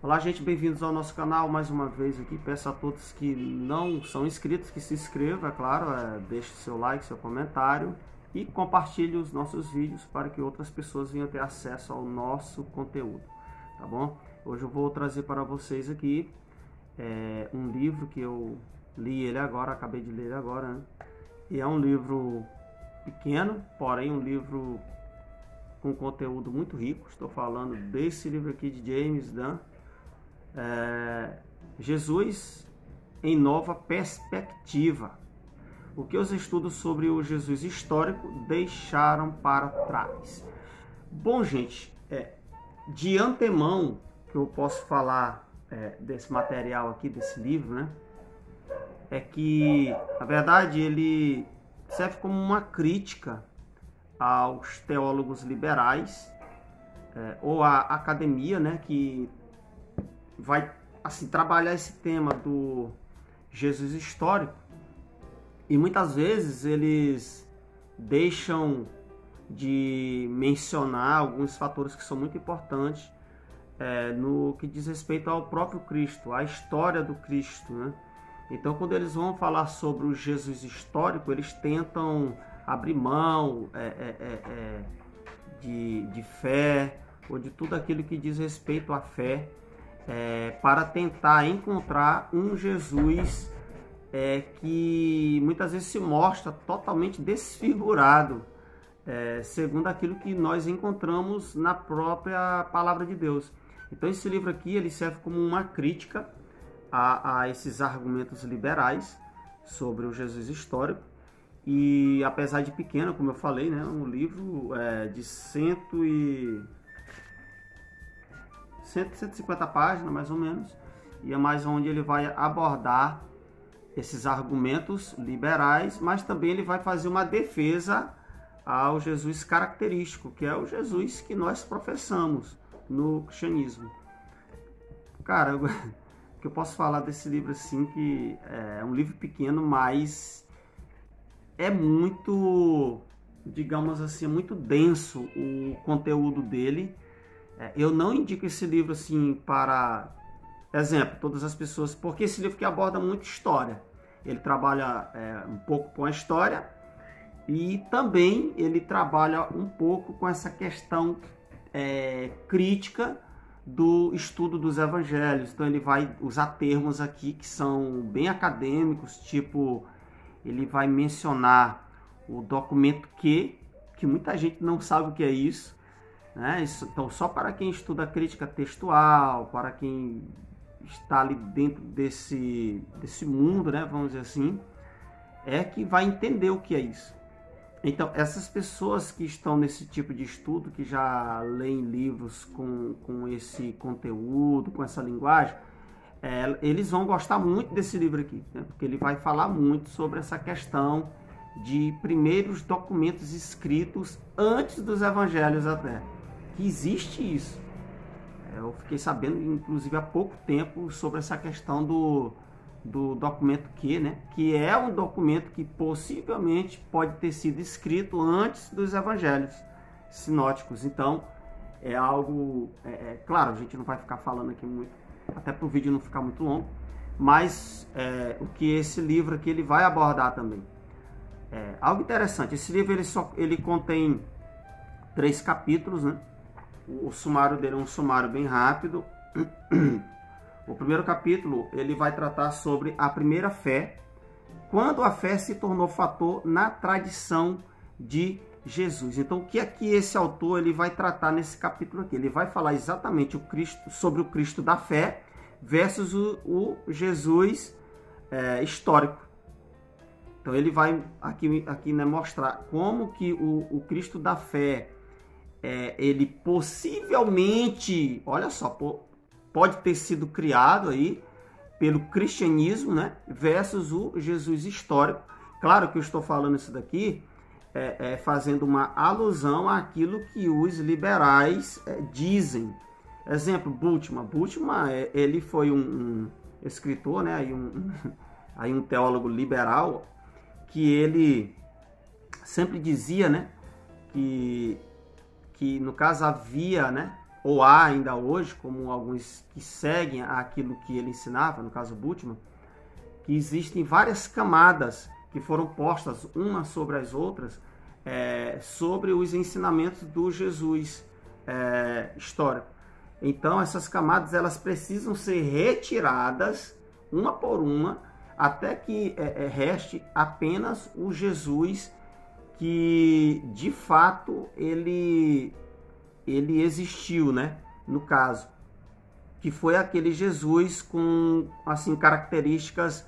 Olá, gente, bem-vindos ao nosso canal mais uma vez aqui. Peço a todos que não são inscritos que se inscrevam, é claro, deixe seu like, seu comentário e compartilhe os nossos vídeos para que outras pessoas venham ter acesso ao nosso conteúdo, tá bom? Hoje eu vou trazer para vocês aqui um livro que eu li ele agora, acabei de ler ele agora, né? E é um livro pequeno, porém um livro com conteúdo muito rico. Estou falando desse livro aqui de James Dunn, Jesus em Nova Perspectiva. O que os estudos sobre o Jesus histórico deixaram para trás. Bom, gente, de antemão que eu posso falar desse material aqui, desse livro, né? É que, na verdade, ele serve como uma crítica aos teólogos liberais ou à academia, né, que vai assim trabalhar esse tema do Jesus histórico, e muitas vezes eles deixam de mencionar alguns fatores que são muito importantes no que diz respeito ao próprio Cristo, à história do Cristo, né? Então, quando eles vão falar sobre o Jesus histórico, eles tentam abrir mão de fé ou de tudo aquilo que diz respeito à fé, para tentar encontrar um Jesus que muitas vezes se mostra totalmente desfigurado, segundo aquilo que nós encontramos na própria palavra de Deus. Então esse livro aqui ele serve como uma crítica a esses argumentos liberais sobre o Jesus histórico. E apesar de pequeno, como eu falei, né, um livro de 150 páginas, mais ou menos, e é mais onde ele vai abordar esses argumentos liberais, mas também ele vai fazer uma defesa ao Jesus característico, que é o Jesus que nós professamos no cristianismo. Cara, o que eu posso falar desse livro assim, que é um livro pequeno, mas é muito, digamos assim, muito denso o conteúdo dele. Eu não indico esse livro assim para, exemplo, todas as pessoas, porque esse livro que aborda muito história. Ele trabalha um pouco com a história e também ele trabalha um pouco com essa questão crítica do estudo dos evangelhos. Então ele vai usar termos aqui que são bem acadêmicos, tipo, ele vai mencionar o documento que muita gente não sabe o que é isso, né? Então, só para quem estuda crítica textual, para quem está ali dentro desse mundo, né, vamos dizer assim, que vai entender o que é isso. Então, essas pessoas que estão nesse tipo de estudo, que já leem livros com esse conteúdo, com essa linguagem, eles vão gostar muito desse livro aqui, né? Porque ele vai falar muito sobre essa questão de primeiros documentos escritos antes dos evangelhos até. Que existe isso. Eu fiquei sabendo, inclusive, há pouco tempo sobre essa questão do documento Q, né? Que é um documento que possivelmente pode ter sido escrito antes dos evangelhos sinóticos. Então, é algo... claro, a gente não vai ficar falando aqui muito, até para o vídeo não ficar muito longo, mas o que esse livro aqui ele vai abordar também. Algo interessante, esse livro ele contém 3 capítulos, né? O sumário dele é um sumário bem rápido. O primeiro capítulo ele vai tratar sobre a primeira fé, quando a fé se tornou fator na tradição de Jesus. Então, o que aqui esse autor ele vai tratar nesse capítulo aqui? Ele vai falar exatamente sobre o Cristo da fé versus o Jesus histórico. Então, ele vai aqui né, mostrar como que o Cristo da fé ele possivelmente, olha só, pode ter sido criado aí pelo cristianismo, né, versus o Jesus histórico. Claro que eu estou falando isso daqui fazendo uma alusão àquilo que os liberais dizem. Exemplo, Bultmann. Bultmann, ele foi um escritor, né, aí um teólogo liberal, que ele sempre dizia, né, que no caso havia, né, ou há ainda hoje, como alguns que seguem aquilo que ele ensinava, no caso Bultmann, que existem várias camadas que foram postas umas sobre as outras sobre os ensinamentos do Jesus histórico. Então, essas camadas elas precisam ser retiradas uma por uma, até que reste apenas o Jesus que, de fato, ele existiu, né? No caso, que foi aquele Jesus com, assim, características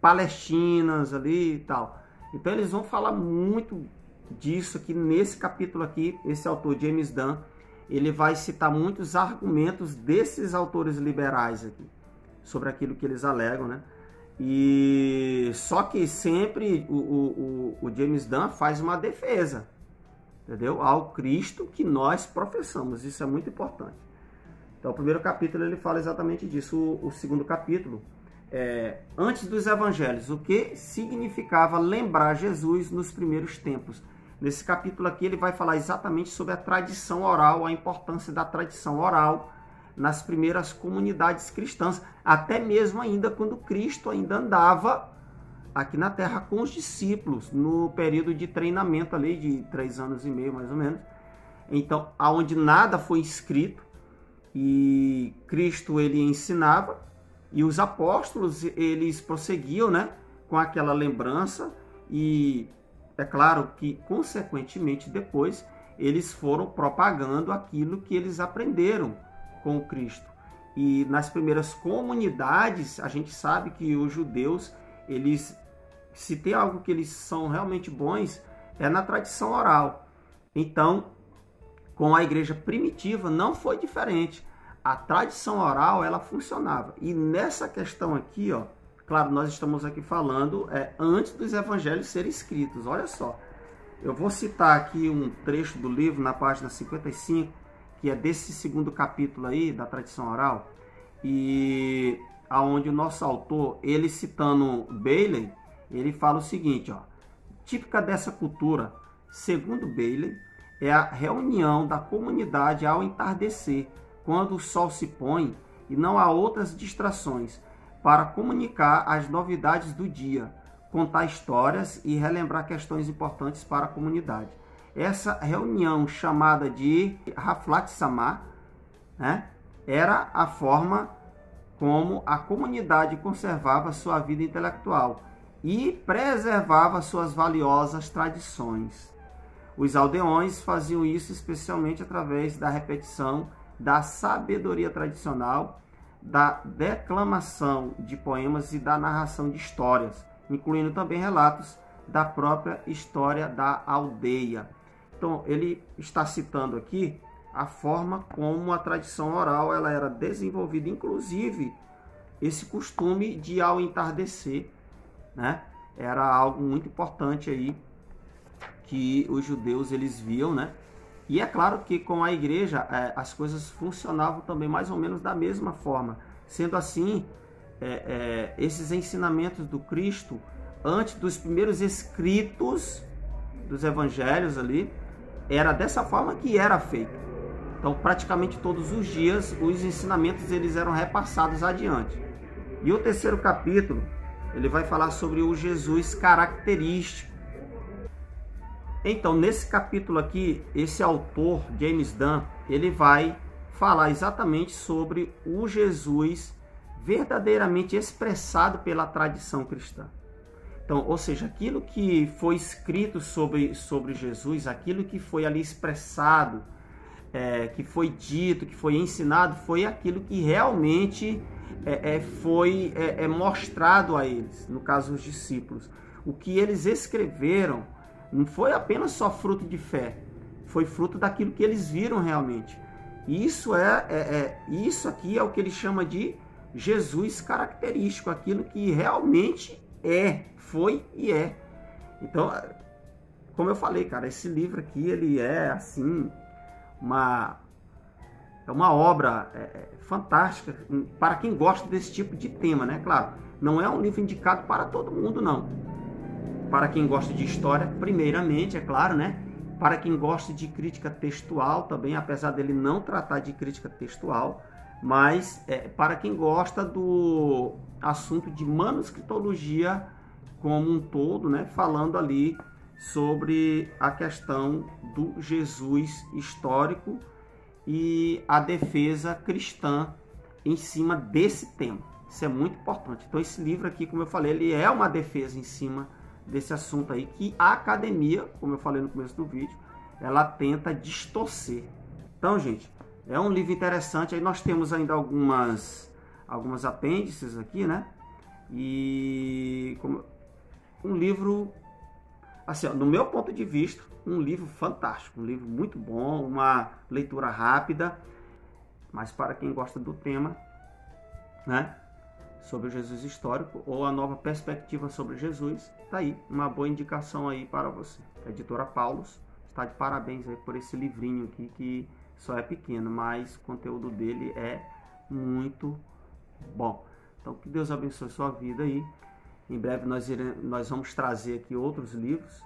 palestinas ali e tal. Então, eles vão falar muito disso aqui nesse capítulo aqui. Esse autor, James Dunn, ele vai citar muitos argumentos desses autores liberais aqui, sobre aquilo que eles alegam, né? E só que sempre o James Dunn faz uma defesa, entendeu? Ao Cristo que nós professamos. Isso é muito importante. Então, o primeiro capítulo ele fala exatamente disso. O segundo capítulo antes dos evangelhos, o que significava lembrar Jesus nos primeiros tempos. Nesse capítulo aqui ele vai falar exatamente sobre a tradição oral, a importância da tradição oral nas primeiras comunidades cristãs, até mesmo ainda quando Cristo ainda andava aqui na Terra com os discípulos, no período de treinamento ali de 3 anos e meio, mais ou menos. Então, aonde nada foi escrito, e Cristo ele ensinava, e os apóstolos eles prosseguiam, né, com aquela lembrança, e é claro que, consequentemente, depois, eles foram propagando aquilo que eles aprenderam com o Cristo. E nas primeiras comunidades, a gente sabe que os judeus, eles, se tem algo que eles são realmente bons, é na tradição oral. Então, com a igreja primitiva, não foi diferente. A tradição oral, ela funcionava. E nessa questão aqui, ó, claro, nós estamos aqui falando antes dos evangelhos serem escritos. Olha só, eu vou citar aqui um trecho do livro na página 55, que é desse segundo capítulo aí, da tradição oral, e aonde o nosso autor, ele citando Bailey, ele fala o seguinte, ó: típica dessa cultura, segundo Bailey, é a reunião da comunidade ao entardecer, quando o sol se põe e não há outras distrações, para comunicar as novidades do dia, contar histórias e relembrar questões importantes para a comunidade. Essa reunião, chamada de Haflat Samah, né, era a forma como a comunidade conservava sua vida intelectual e preservava suas valiosas tradições. Os aldeões faziam isso especialmente através da repetição da sabedoria tradicional, da declamação de poemas e da narração de histórias, incluindo também relatos da própria história da aldeia. Então, ele está citando aqui a forma como a tradição oral ela era desenvolvida, inclusive esse costume de ao entardecer, né? Era algo muito importante aí que os judeus eles viam, né? E é claro que com a igreja as coisas funcionavam também mais ou menos da mesma forma. Sendo assim, esses ensinamentos do Cristo, antes dos primeiros escritos dos evangelhos ali, era dessa forma que era feito. Então, praticamente todos os dias, os ensinamentos eles eram repassados adiante. E o terceiro capítulo, ele vai falar sobre o Jesus característico. Então, nesse capítulo aqui, esse autor, James Dunn, ele vai falar exatamente sobre o Jesus verdadeiramente expressado pela tradição cristã. Então, ou seja, aquilo que foi escrito sobre Jesus, aquilo que foi ali expressado, que foi dito, que foi ensinado, foi aquilo que realmente foi mostrado a eles, no caso os discípulos. O que eles escreveram não foi apenas só fruto de fé, foi fruto daquilo que eles viram realmente. Isso isso aqui é o que ele chama de Jesus característico, aquilo que realmente foi e é. Então, como eu falei, cara, esse livro aqui, ele é assim, uma obra fantástica para quem gosta desse tipo de tema, né? Claro, não é um livro indicado para todo mundo, não. Para quem gosta de história, primeiramente, é claro, né? Para quem gosta de crítica textual também, apesar dele não tratar de crítica textual, mas para quem gosta do assunto de manuscritologia como um todo, né, falando ali sobre a questão do Jesus histórico e a defesa cristã em cima desse tema. Isso é muito importante. Então esse livro aqui, como eu falei, ele é uma defesa em cima desse assunto aí, que a academia, como eu falei no começo do vídeo, ela tenta distorcer. Então, gente, é um livro interessante. Aí nós temos ainda algumas apêndices aqui, né? E um livro, assim, ó, no meu ponto de vista, um livro fantástico, um livro muito bom, uma leitura rápida, mas para quem gosta do tema, né, sobre o Jesus histórico ou a nova perspectiva sobre Jesus, tá aí uma boa indicação aí para você. A editora Paulus está de parabéns aí por esse livrinho aqui, que só é pequeno, mas o conteúdo dele é muito bom. Então que Deus abençoe sua vida aí. Em breve nós vamos trazer aqui outros livros.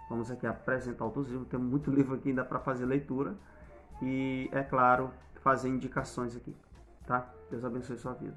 Vamos aqui apresentar outros livros. Tem muito livro aqui ainda para fazer leitura. E, é claro, fazer indicações aqui. Tá? Deus abençoe sua vida.